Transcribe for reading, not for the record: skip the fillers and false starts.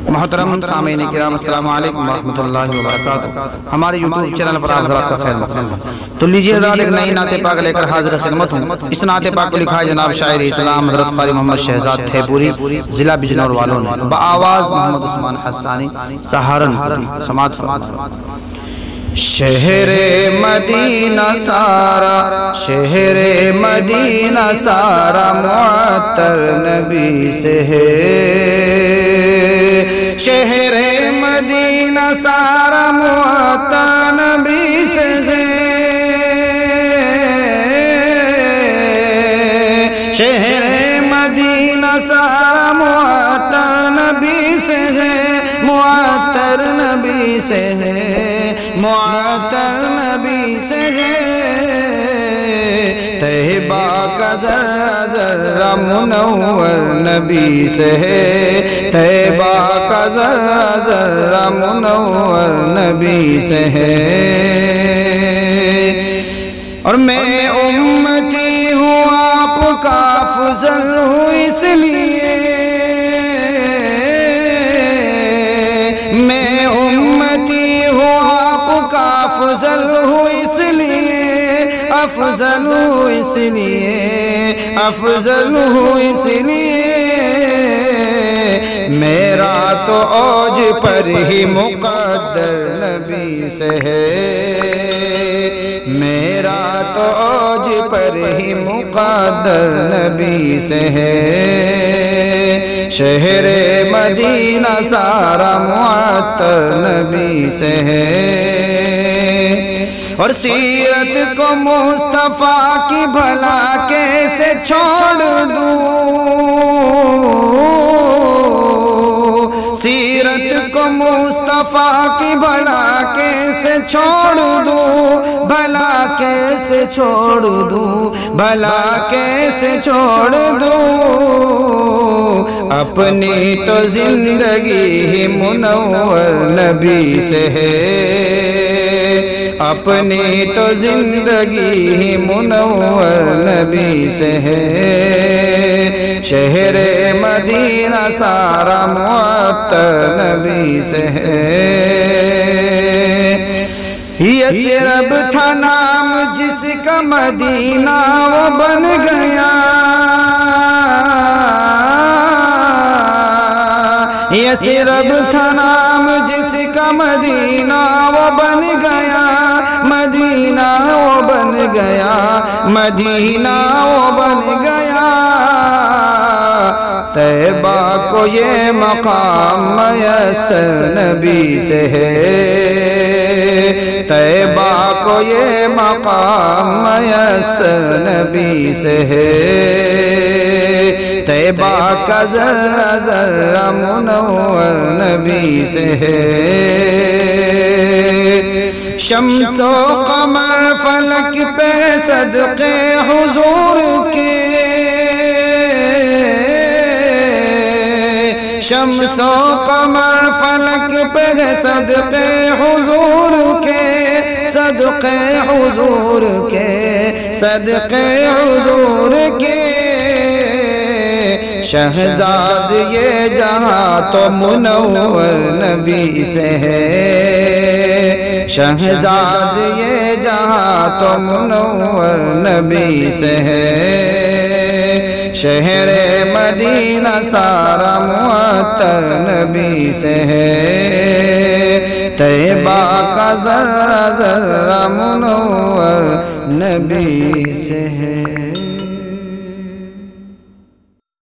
محترم سامعین کرام السلام علیکم ورحمۃ اللہ وبرکاتہ۔ ہمارے یوٹیوب چینل پر آپ حضرات کا خیر مقدم ہے۔ تو لیجیے حضرات ایک نئی نعت پاک لے کر حاضر خدمت ہوں۔ اس نعت پاک کو لکھا ہے جناب شاعر اسلام حضرت قاری محمد شہزاد تھے پوری ضلع بجنور والوں نے، بآواز محمد عثمان حسانی سہارنپور۔ سماعت فرمائیں۔ شہر مدینہ سارا، شہر مدینہ سارا معطر نبی سے ہے، شہر مدینہ سارا معطر نبی سے ہے، شہر مدینہ سارا معطر نبی سے ہے، معطر نبی سے ہے، معطر نبی سے ہے، طیبہ کا ذرہ ذرہ منور نبی سے ہے، طیبہ کا ذرہ ذرہ منور نبی سے ہے، اور میں امتی ہوں آپ کا افضل ہوں اس لیے، میں امتی ہوں آپ کا افضل ہوں اس لیے، افضل ہوں اس لیے، افضل ہوں اس لیے، میرا تو اوج پر ہی مقدر نبی سے ہے، میرا تو اوج پر ہی مقدر نبی سے ہے، شہر مدینہ سارا معطر نبی سے ہے، اور سیرت کو مصطفیٰ کی بھلا کیسے چھوڑ دوں، سیرت کو مصطفیٰ کی بھلا کیسے چھوڑ دوں، بھلا کیسے چھوڑ دوں، بھلا کیسے چھوڑ دوں، اپنی تو زندگی ہی منور نبی سے ہے، اپنی تو زندگی ہی منور نبی سے ہے، شہر مدینہ سارا معطر نبی سے ہے، یثرب تھا نام جس کا مدینہ وہ بن گیا، یثرب تھا نام جس کا مدینہ وہ بن گیا، مدینہ وہ بن گیا، مدینہ وہ بن گیا، طیبہ کو یہ مقام میسر نبی سے ہے، طیبہ کو یہ مقام میسر نبی سے ہے، طیبہ کا ذرہ ذرہ منور نبی سے ہے، شمس و قمر فلک پہ صدقے حضور کے، شمس و قمر فلک پہ صدقے حضور کے، صدقے حضور کے، صدقے حضور کے، شہزاد یہ جہاں تو منور نبی سے ہے، شہزاد یہ جہاں تو منور نبی سے ہے، شہر مدینہ سارا معطر نبی سے ہے، طیبہ کا ذرہ ذرہ منور نبی سے ہے۔